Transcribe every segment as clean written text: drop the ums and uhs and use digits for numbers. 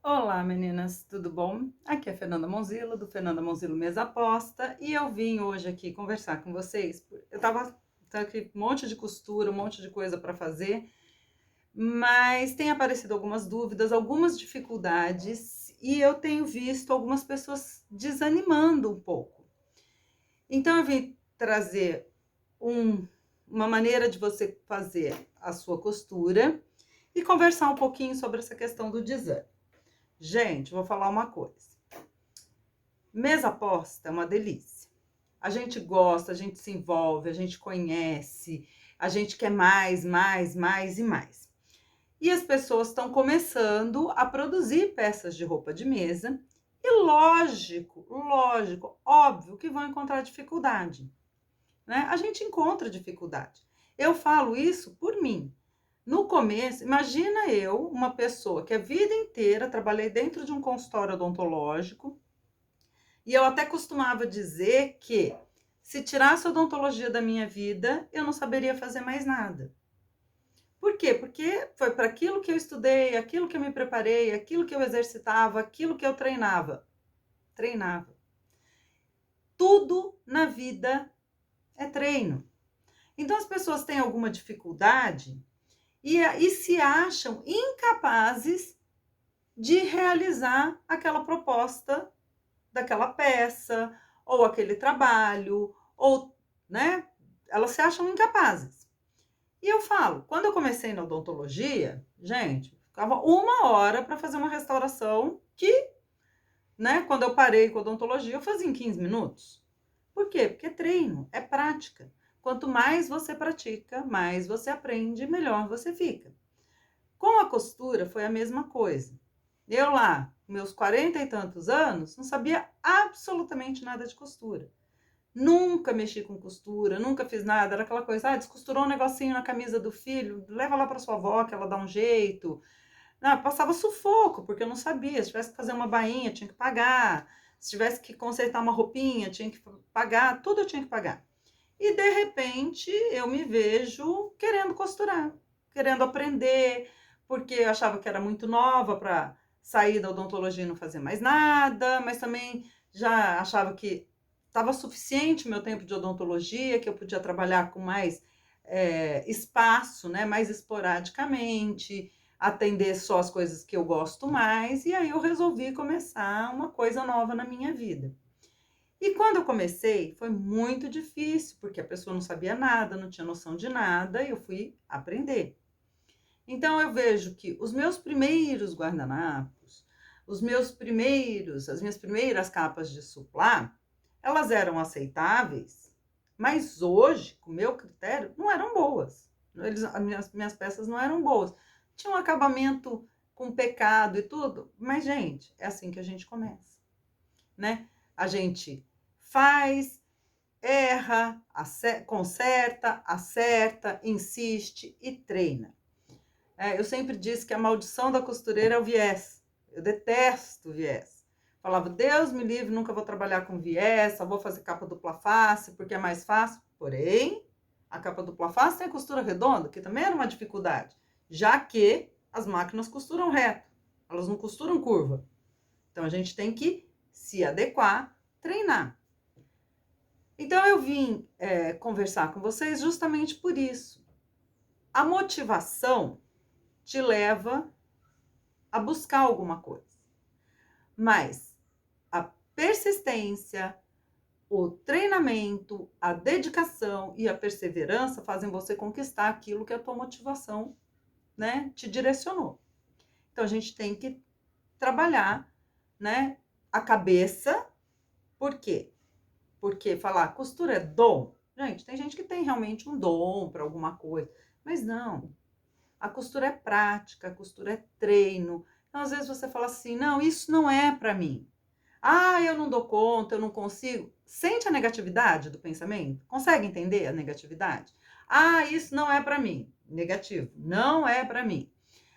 Olá, meninas, tudo bom? Aqui é a Fernanda Monzilo, do Fernanda Monzilo Mesa Aposta, e eu vim hoje aqui conversar com vocês. Eu tava aqui um monte de costura, um monte de coisa para fazer, mas tem aparecido algumas dúvidas, algumas dificuldades, e eu tenho visto algumas pessoas desanimando um pouco. Então eu vim trazer um- uma maneira de você fazer a sua costura e conversar um pouquinho sobre essa questão do desânimo. Gente, vou falar uma coisa. Mesa aposta é uma delícia. A gente gosta, a gente se envolve, a gente conhece, a gente quer mais, mais, mais e mais. E as pessoas estão começando a produzir peças de roupa de mesa e lógico, óbvio que vão encontrar dificuldade, né? A gente encontra dificuldade. Eu falo isso por mim. No começo, imagina eu, uma pessoa que a vida inteira trabalhei dentro de um consultório odontológico, e eu até costumava dizer que se tirasse a odontologia da minha vida, eu não saberia fazer mais nada. Por quê? Porque foi para aquilo que eu estudei, aquilo que eu me preparei, aquilo que eu exercitava, aquilo que eu treinava. Treinava. Tudo na vida é treino. Então as pessoas têm alguma dificuldade e se acham incapazes de realizar aquela proposta daquela peça, ou aquele trabalho, ou, né? Elas se acham incapazes. E eu falo, quando eu comecei na odontologia, gente, ficava uma hora para fazer uma restauração que, né, quando eu parei com a odontologia, eu fazia em 15 minutos. Por quê? Porque é treino, é prática. Quanto mais você pratica, mais você aprende, melhor você fica. Com a costura foi a mesma coisa. Eu lá, meus 40 e tantos anos, não sabia absolutamente nada de costura. Nunca mexi com costura, nunca fiz nada. Era aquela coisa, descosturou um negocinho na camisa do filho, leva lá para sua avó que ela dá um jeito. Não, passava sufoco, porque eu não sabia. Se tivesse que fazer uma bainha, tinha que pagar. Se tivesse que consertar uma roupinha, tinha que pagar. Tudo eu tinha que pagar. E de repente eu me vejo querendo costurar, querendo aprender, porque eu achava que era muito nova para sair da odontologia e não fazer mais nada, mas também já achava que estava suficiente o meu tempo de odontologia, que eu podia trabalhar com mais espaço, né, mais esporadicamente, atender só as coisas que eu gosto mais, e aí eu resolvi começar uma coisa nova na minha vida. E quando eu comecei, foi muito difícil, porque a pessoa não sabia nada, não tinha noção de nada, e eu fui aprender. Então eu vejo que os meus primeiros guardanapos, as minhas primeiras capas de suplá, elas eram aceitáveis, mas hoje, com o meu critério, não eram boas. As minhas peças não eram boas. Tinha um acabamento com pecado e tudo, mas, gente, é assim que a gente começa, né? A gente faz, erra, conserta, acerta, insiste e treina. Eu sempre disse que a maldição da costureira é o viés. Eu detesto viés. Falava, Deus me livre, nunca vou trabalhar com viés, só vou fazer capa dupla face, porque é mais fácil. Porém, a capa dupla face tem a costura redonda, que também era uma dificuldade, já que as máquinas costuram reto, elas não costuram curva. Então, a gente tem que se adequar, treinar. Então, eu vim conversar com vocês justamente por isso. A motivação te leva a buscar alguma coisa, mas a persistência, o treinamento, a dedicação e a perseverança fazem você conquistar aquilo que a tua motivação, né, te direcionou. Então, a gente tem que trabalhar, né, a cabeça. Por quê? Porque falar costura é dom. Gente, tem gente que tem realmente um dom para alguma coisa, mas não. A costura é prática, a costura é treino. Então, às vezes você fala assim: não, isso não é para mim. Ah, eu não dou conta, eu não consigo. Sente a negatividade do pensamento? Consegue entender a negatividade? Ah, isso não é para mim. Negativo. Não é para mim.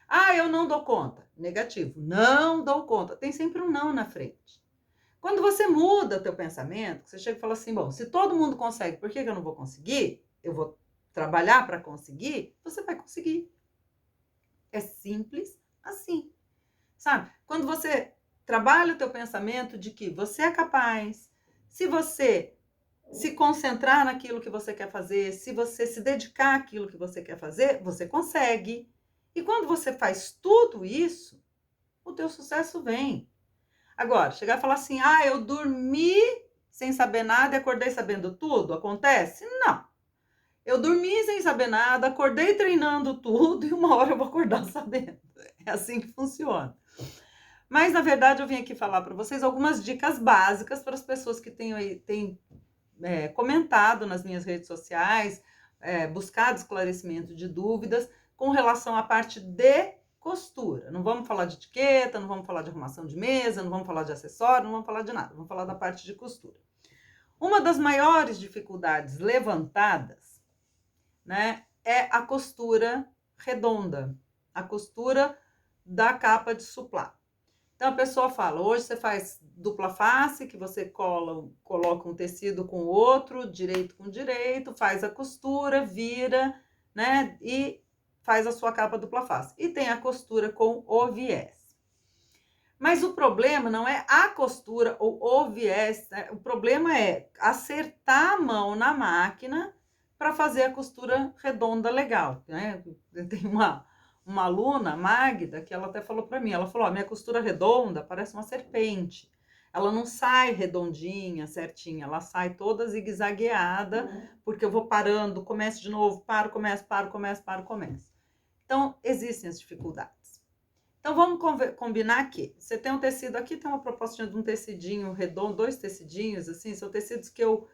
Ah, eu não dou conta. Negativo. Não dou conta. Tem sempre um não na frente. Quando você muda teu pensamento, você chega e fala assim, bom, se todo mundo consegue, por que eu não vou conseguir? Eu vou trabalhar para conseguir? Você vai conseguir. É simples assim. sabe? Quando você trabalha o teu pensamento de que você é capaz, se você se concentrar naquilo que você quer fazer, se você se dedicar àquilo que você quer fazer, você consegue. E quando você faz tudo isso, o teu sucesso vem. Agora, chegar e falar assim, eu dormi sem saber nada e acordei sabendo tudo, acontece? Não. Eu dormi sem saber nada, acordei treinando tudo e uma hora eu vou acordar sabendo. É assim que funciona. Mas, na verdade, eu vim aqui falar para vocês algumas dicas básicas para as pessoas que têm comentado nas minhas redes sociais, buscado esclarecimento de dúvidas com relação à parte de costura. Não vamos falar de etiqueta, não vamos falar de arrumação de mesa, não vamos falar de acessório, não vamos falar de nada. Vamos falar da parte de costura. Uma das maiores dificuldades levantadas, né, é a costura redonda, a costura da capa de suplá. Então a pessoa fala, hoje você faz dupla face, que você coloca um tecido com o outro, direito com direito, faz a costura, vira, né, e faz a sua capa dupla face. E tem a costura com o viés. Mas o problema não é a costura ou o viés, né? O problema é acertar a mão na máquina para fazer a costura redonda legal, né? Tem uma aluna, Magda, que ela até falou para mim, ela falou, minha costura redonda parece uma serpente. Ela não sai redondinha, certinha, ela sai toda zigue-zagueada, porque eu vou parando, começo de novo, paro, começo, paro, começo, paro, começo. Então, existem as dificuldades. Então, vamos combinar aqui. Você tem um tecido aqui, tem uma propostinha de um tecidinho redondo, 2 tecidinhos, assim, são tecidos que eu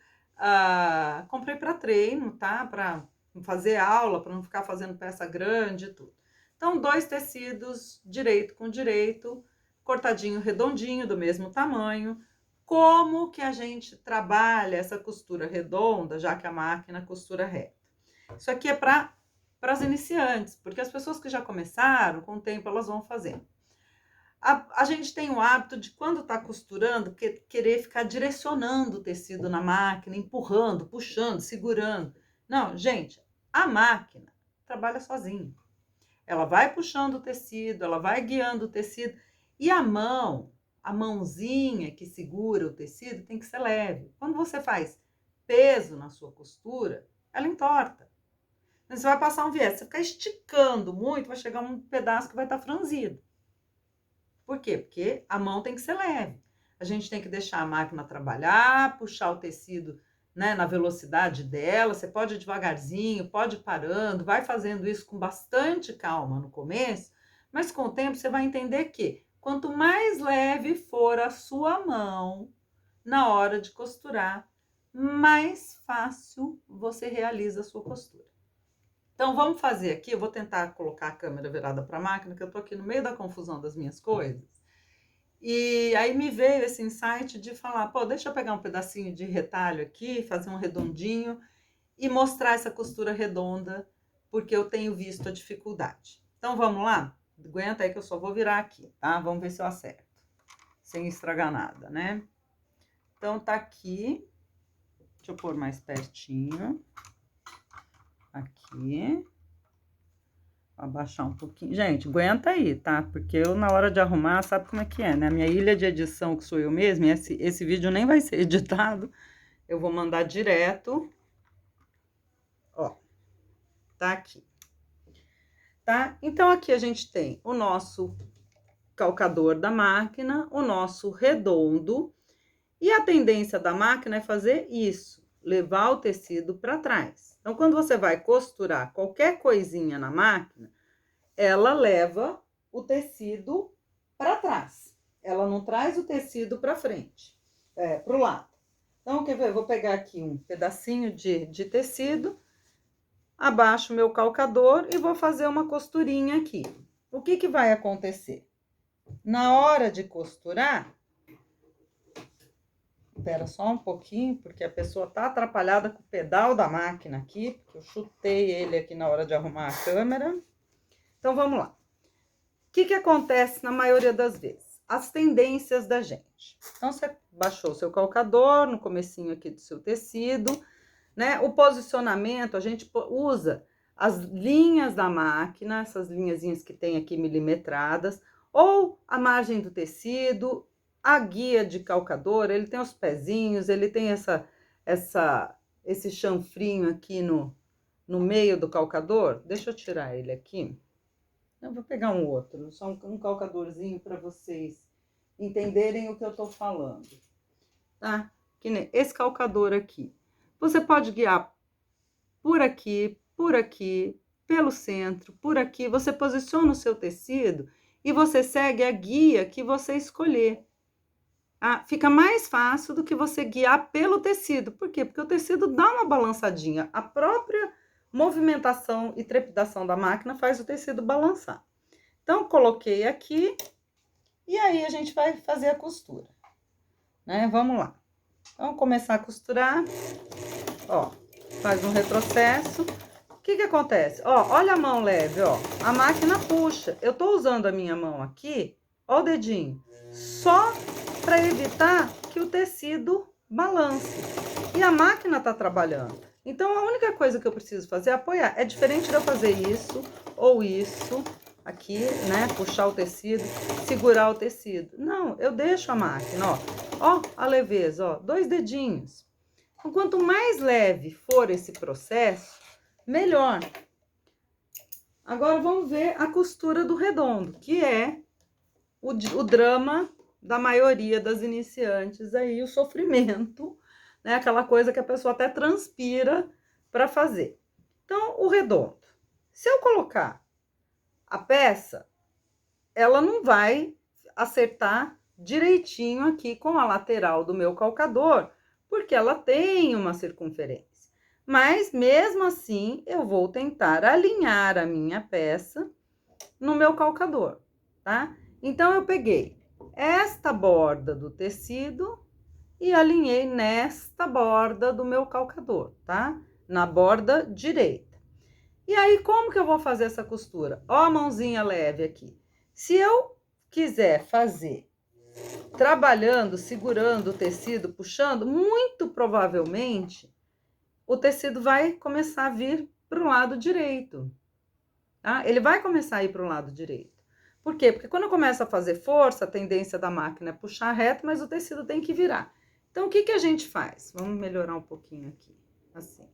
comprei para treino, tá? Para fazer aula, para não ficar fazendo peça grande e tudo. Então, 2 tecidos, direito com direito, cortadinho, redondinho, do mesmo tamanho. Como que a gente trabalha essa costura redonda, já que a máquina costura reta? Isso aqui é para as iniciantes, porque as pessoas que já começaram, com o tempo elas vão fazendo. A gente tem o hábito de, quando está costurando, querer ficar direcionando o tecido na máquina, empurrando, puxando, segurando. Não, gente, a máquina trabalha sozinha. Ela vai puxando o tecido, ela vai guiando o tecido, e a mãozinha que segura o tecido tem que ser leve. Quando você faz peso na sua costura, ela entorta. Você vai passar um viés, você ficar esticando muito, vai chegar um pedaço que vai estar franzido. Por quê? Porque a mão tem que ser leve. A gente tem que deixar a máquina trabalhar, puxar o tecido, né, na velocidade dela. Você pode ir devagarzinho, pode ir parando, vai fazendo isso com bastante calma no começo, mas com o tempo você vai entender que quanto mais leve for a sua mão na hora de costurar, mais fácil você realiza a sua costura. Então, vamos fazer aqui, eu vou tentar colocar a câmera virada para a máquina, que eu tô aqui no meio da confusão das minhas coisas. E aí me veio esse insight de falar, deixa eu pegar um pedacinho de retalho aqui, fazer um redondinho e mostrar essa costura redonda, porque eu tenho visto a dificuldade. Então, vamos lá? Aguenta aí que eu só vou virar aqui, tá? Vamos ver se eu acerto, sem estragar nada, né? Então, tá aqui. Deixa eu pôr mais pertinho. Aqui, abaixar um pouquinho. Gente, aguenta aí, tá? Porque eu, na hora de arrumar, sabe como é que é, né? A minha ilha de edição, que sou eu mesma, esse vídeo nem vai ser editado. Eu vou mandar direto. Ó, tá aqui. Tá? Então, aqui a gente tem o nosso calcador da máquina, o nosso redondo. E a tendência da máquina é fazer isso, levar o tecido para trás. Então, quando você vai costurar qualquer coisinha na máquina, ela leva o tecido para trás. Ela não traz o tecido para frente, para o lado. Então, quer ver? Eu vou pegar aqui um pedacinho de tecido, abaixo o meu calcador e vou fazer uma costurinha aqui. O que vai acontecer? Na hora de costurar, espera só um pouquinho, porque a pessoa tá atrapalhada com o pedal da máquina aqui, porque eu chutei ele aqui na hora de arrumar a câmera. Então, vamos lá. O que acontece na maioria das vezes? As tendências da gente. Então, você baixou o seu calcador no comecinho aqui do seu tecido, né? O posicionamento, a gente usa as linhas da máquina, essas linhazinhas que tem aqui milimetradas, ou a margem do tecido, a guia de calcador, ele tem os pezinhos, ele tem esse chanfrinho aqui no meio do calcador. Deixa eu tirar ele aqui. Eu vou pegar um outro, só um calcadorzinho para vocês entenderem o que eu estou falando, tá? Que nem esse calcador aqui. Você pode guiar por aqui, pelo centro, por aqui. Você posiciona o seu tecido e você segue a guia que você escolher. Ah, fica mais fácil do que você guiar pelo tecido. Por quê? Porque o tecido dá uma balançadinha. A própria movimentação e trepidação da máquina faz o tecido balançar. Então, coloquei aqui e aí a gente vai fazer a costura, né? Vamos lá. Vamos começar a costurar. Ó, faz um retrocesso. O que acontece? Ó, olha a mão leve, ó. A máquina puxa. Eu tô usando a minha mão aqui, ó o dedinho, só para evitar que o tecido balance. E a máquina tá trabalhando. Então, a única coisa que eu preciso fazer é apoiar. É diferente de eu fazer isso ou isso aqui, né? Puxar o tecido, segurar o tecido. Não, eu deixo a máquina, ó. Ó, a leveza, ó. 2 dedinhos. Então, quanto mais leve for esse processo, melhor. Agora, vamos ver a costura do redondo, que é o drama da maioria das iniciantes aí, o sofrimento, né? Aquela coisa que a pessoa até transpira para fazer. Então, o redondo. Se eu colocar a peça, ela não vai acertar direitinho aqui com a lateral do meu calcador, porque ela tem uma circunferência. Mas, mesmo assim, eu vou tentar alinhar a minha peça no meu calcador, tá? Então, eu peguei esta borda do tecido e alinhei nesta borda do meu calcador, tá? Na borda direita. E aí, como que eu vou fazer essa costura? Ó a mãozinha leve aqui. Se eu quiser fazer trabalhando, segurando o tecido, puxando, muito provavelmente o tecido vai começar a vir para o lado direito, tá? Ele vai começar a ir para o lado direito. Por quê? Porque quando eu começo a fazer força, a tendência da máquina é puxar reto, mas o tecido tem que virar. Então, o que a gente faz? Vamos melhorar um pouquinho aqui, assim.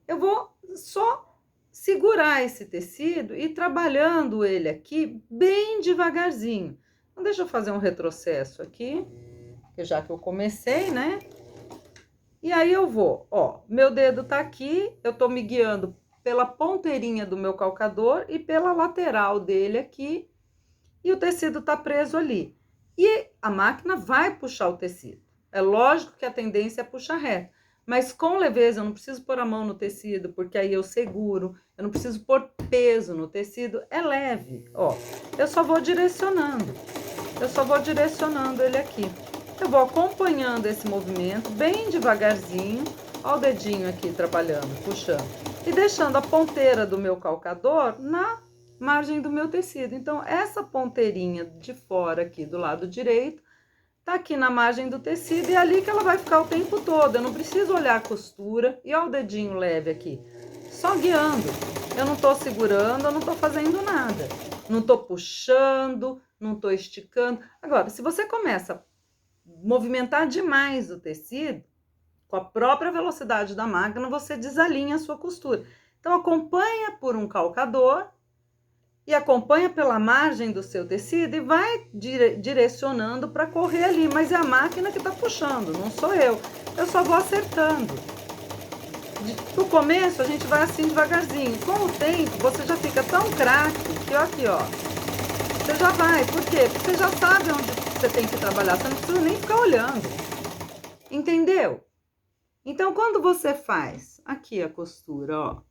Eu vou só segurar esse tecido e trabalhando ele aqui bem devagarzinho. Então, deixa eu fazer um retrocesso aqui, já que eu comecei, né? E aí eu vou, ó, meu dedo tá aqui, eu tô me guiando pela ponteirinha do meu calcador e pela lateral dele aqui, e o tecido tá preso ali. E a máquina vai puxar o tecido. É lógico que a tendência é puxar reto, mas com leveza, eu não preciso pôr a mão no tecido, porque aí eu seguro, eu não preciso pôr peso no tecido, é leve, ó. Eu só vou direcionando ele aqui. Eu vou acompanhando esse movimento bem devagarzinho, ó o dedinho aqui trabalhando, puxando, e deixando a ponteira do meu calcador na margem do meu tecido. Então, essa ponteirinha de fora aqui do lado direito, tá aqui na margem do tecido e é ali que ela vai ficar o tempo todo. Eu não preciso olhar a costura. E ó o dedinho leve aqui, só guiando. Eu não tô segurando, eu não tô fazendo nada. Não tô puxando, não tô esticando. Agora, se você começa a movimentar demais o tecido, com a própria velocidade da máquina, você desalinha a sua costura. Então, acompanha por um calcador e acompanha pela margem do seu tecido e vai direcionando para correr ali, mas é a máquina que está puxando, não sou eu. Eu só vou acertando. No começo a gente vai assim devagarzinho, com o tempo você já fica tão craque que ó, aqui ó, você já vai, por quê? Porque você já sabe onde você tem que trabalhar, você não precisa nem ficar olhando, entendeu? Então, quando você faz aqui a costura, ó,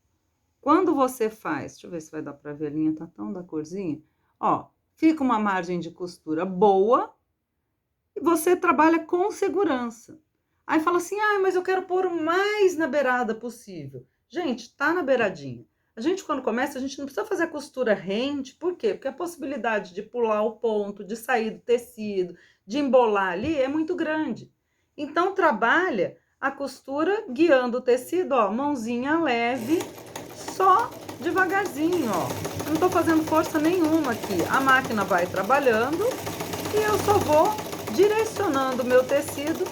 quando você faz, deixa eu ver se vai dar para ver, a linha tá tão da corzinha, ó, fica uma margem de costura boa e você trabalha com segurança. Aí fala assim, ah, mas eu quero pôr o mais na beirada possível. Gente, tá na beiradinha. A gente, quando começa, a gente não precisa fazer a costura rente, por quê? Porque a possibilidade de pular o ponto, de sair do tecido, de embolar ali é muito grande. Então, trabalha a costura guiando o tecido, ó, mãozinha leve, só devagarzinho, ó. Eu não tô fazendo força nenhuma aqui. A máquina vai trabalhando e eu só vou direcionando o meu tecido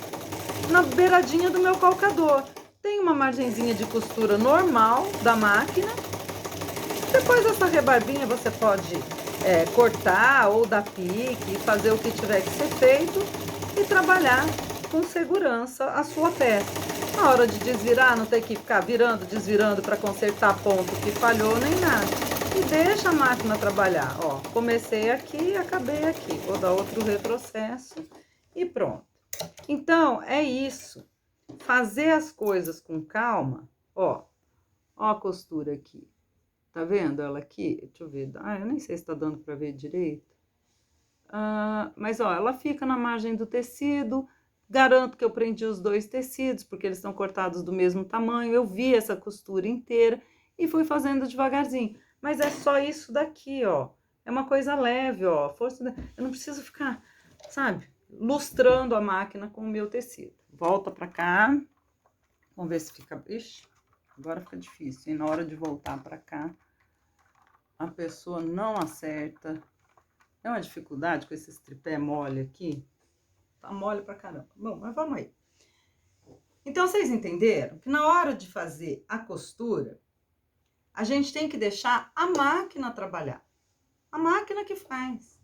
na beiradinha do meu calcador. Tem uma margenzinha de costura normal da máquina. Depois dessa rebarbinha você pode cortar ou dar pique, fazer o que tiver que ser feito e trabalhar com segurança a sua peça. Na hora de desvirar, não tem que ficar virando, desvirando para consertar ponto que falhou nem nada. E deixa a máquina trabalhar. Ó, comecei aqui e acabei aqui. Vou dar outro retrocesso e pronto. Então, é isso. Fazer as coisas com calma. Ó a costura aqui. Tá vendo ela aqui? Deixa eu ver. Ah, eu nem sei se tá dando para ver direito. Mas, ó, ela fica na margem do tecido. Garanto que eu prendi os dois tecidos, porque eles estão cortados do mesmo tamanho. Eu vi essa costura inteira e fui fazendo devagarzinho. Mas é só isso daqui, ó. É uma coisa leve, ó. Eu não preciso ficar, sabe, lustrando a máquina com o meu tecido. Volta pra cá. Vamos ver se fica... Ixi, agora fica difícil, hein? Na hora de voltar pra cá, a pessoa não acerta. É uma dificuldade com esses tripé mole aqui. Tá mole pra caramba. Bom, mas vamos aí. Então, vocês entenderam que na hora de fazer a costura, a gente tem que deixar a máquina trabalhar. A máquina que faz.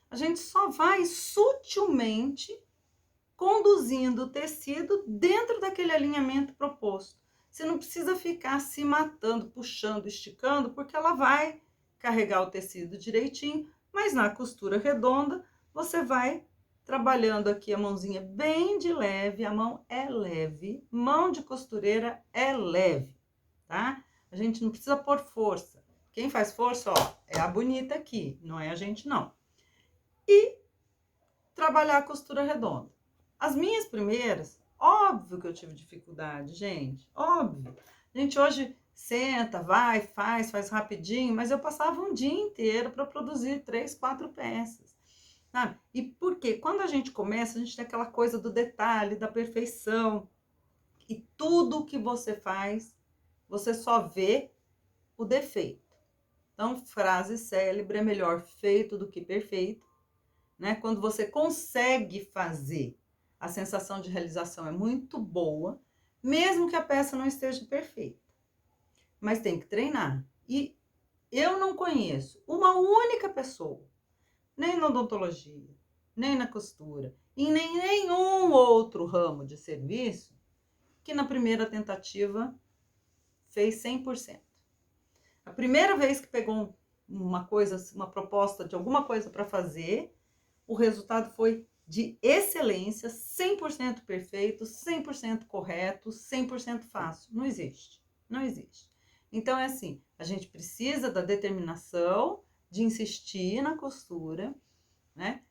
A gente só vai sutilmente conduzindo o tecido dentro daquele alinhamento proposto. Você não precisa ficar se matando, puxando, esticando, porque ela vai carregar o tecido direitinho, mas na costura redonda, você vai trabalhando aqui a mãozinha bem de leve, a mão é leve, mão de costureira é leve, tá? A gente não precisa pôr força. Quem faz força, ó, é a bonita aqui, não é a gente não. E trabalhar a costura redonda. As minhas primeiras, óbvio que eu tive dificuldade, gente, óbvio. A gente hoje senta, vai, faz rapidinho, mas eu passava um dia inteiro para produzir 3, 4 peças, sabe? E por quê? Quando a gente começa, a gente tem aquela coisa do detalhe, da perfeição, e tudo que você faz, você só vê o defeito. Então, frase célebre, é melhor feito do que perfeito, né? Quando você consegue fazer, a sensação de realização é muito boa, mesmo que a peça não esteja perfeita. Mas tem que treinar. E eu não conheço uma única pessoa, nem na odontologia, nem na costura, e nem nenhum outro ramo de serviço, que na primeira tentativa fez 100%. A primeira vez que pegou uma coisa, uma proposta de alguma coisa para fazer, o resultado foi de excelência, 100% perfeito, 100% correto, 100% fácil. Não existe, não existe. Então, é assim, a gente precisa da determinação, de insistir na costura, né?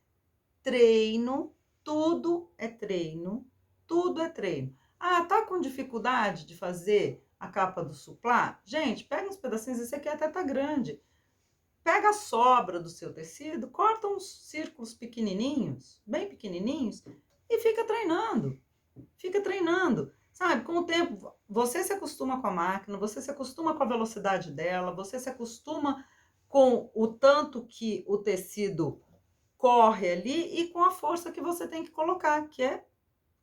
Treino, tudo é treino, tudo é treino. Ah, tá com dificuldade de fazer a capa do suplá? Gente, pega uns pedacinhos, esse aqui até tá grande. Pega a sobra do seu tecido, corta uns círculos pequenininhos, bem pequenininhos, e fica treinando. Fica treinando. Sabe, com o tempo, você se acostuma com a máquina, você se acostuma com a velocidade dela, você se acostuma com o tanto que o tecido corre ali e com a força que você tem que colocar, que é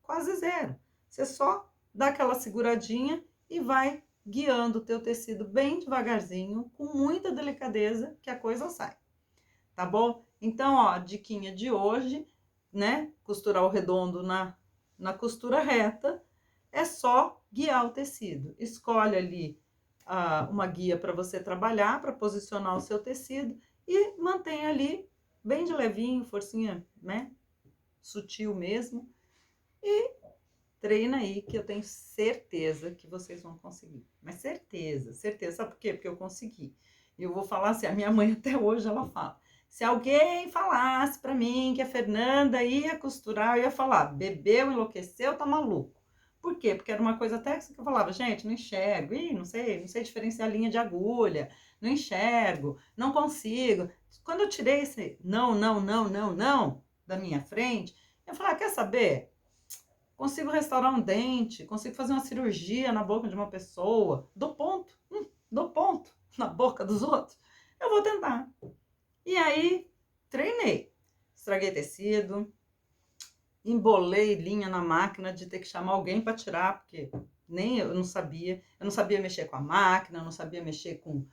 quase zero. Você só dá aquela seguradinha e vai guiando o teu tecido bem devagarzinho, com muita delicadeza, que a coisa sai. Tá bom? Então, ó, a diquinha de hoje, né? Costurar o redondo na costura reta, é só guiar o tecido. Escolhe ali uma guia para você trabalhar, para posicionar o seu tecido e mantém ali bem de levinho, forcinha, né? Sutil mesmo. E treina aí, que eu tenho certeza que vocês vão conseguir. Mas certeza, certeza. Sabe por quê? Porque eu consegui. E eu vou falar assim, a minha mãe até hoje, ela fala, se alguém falasse pra mim que a Fernanda ia costurar, eu ia falar, bebeu, enlouqueceu, tá maluco. Por quê? Porque era uma coisa até que eu falava, gente, não enxergo, não sei diferenciar a linha de agulha, não enxergo, não consigo. Quando eu tirei esse não da minha frente, eu falei, quer saber? Consigo restaurar um dente, consigo fazer uma cirurgia na boca de uma pessoa, dou ponto. na boca dos outros, eu vou tentar. E aí, treinei. Estraguei tecido, embolei linha na máquina de ter que chamar alguém para tirar, porque nem eu não sabia. Eu não sabia mexer com a máquina, eu não sabia mexer com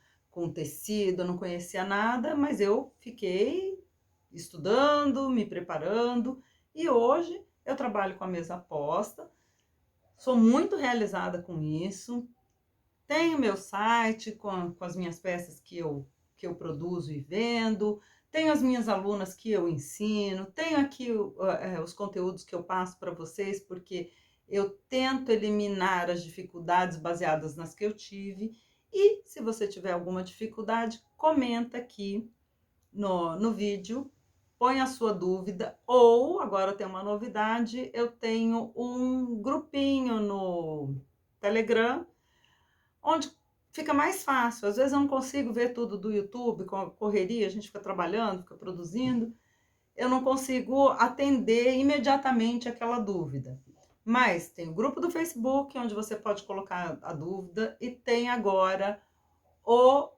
tecido, eu não conhecia nada, mas eu fiquei estudando, me preparando, e hoje eu trabalho com a mesa posta, sou muito realizada com isso, tenho meu site com as minhas peças que eu produzo e vendo, tenho as minhas alunas que eu ensino, tenho aqui os conteúdos que eu passo para vocês, porque eu tento eliminar as dificuldades baseadas nas que eu tive. E se você tiver alguma dificuldade, comenta aqui no vídeo, põe a sua dúvida, ou agora tem uma novidade, eu tenho um grupinho no Telegram, onde fica mais fácil. Às vezes eu não consigo ver tudo do YouTube, com a correria, a gente fica trabalhando, fica produzindo, eu não consigo atender imediatamente aquela dúvida. Mas tem o grupo do Facebook, onde você pode colocar a dúvida, e tem agora o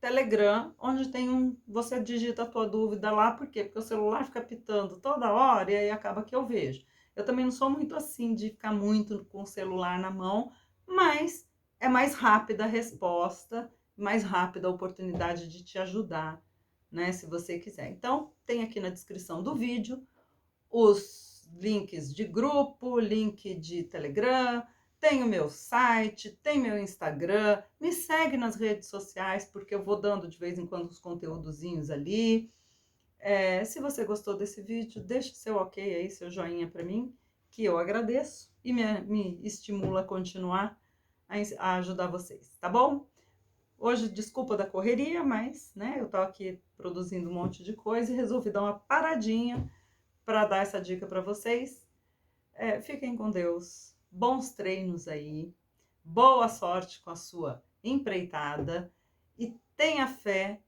Telegram, onde tem você digita a tua dúvida lá, por quê? Porque o celular fica pitando toda hora e aí acaba que eu vejo. Eu também não sou muito assim de ficar muito com o celular na mão, mas é mais rápida a resposta, mais rápida a oportunidade de te ajudar, né? Se você quiser. Então, tem aqui na descrição do vídeo os links de grupo, link de Telegram, tem o meu site, tem meu Instagram, me segue nas redes sociais, porque eu vou dando de vez em quando os conteúdozinhos ali. Se você gostou desse vídeo, deixa seu ok aí, seu joinha para mim, que eu agradeço e me estimula a continuar a ajudar vocês, tá bom? Hoje, desculpa da correria, mas né, eu tô aqui produzindo um monte de coisa e resolvi dar uma paradinha para dar essa dica para vocês. Fiquem com Deus, bons treinos aí, boa sorte com a sua empreitada e tenha fé,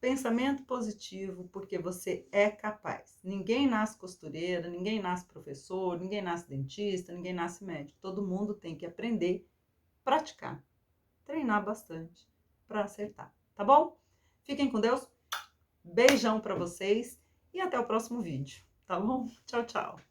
pensamento positivo, porque você é capaz. Ninguém nasce costureira, ninguém nasce professor, ninguém nasce dentista, ninguém nasce médico. Todo mundo tem que aprender, praticar, treinar bastante para acertar, tá bom? Fiquem com Deus, beijão para vocês e até o próximo vídeo, tá bom? Tchau, tchau.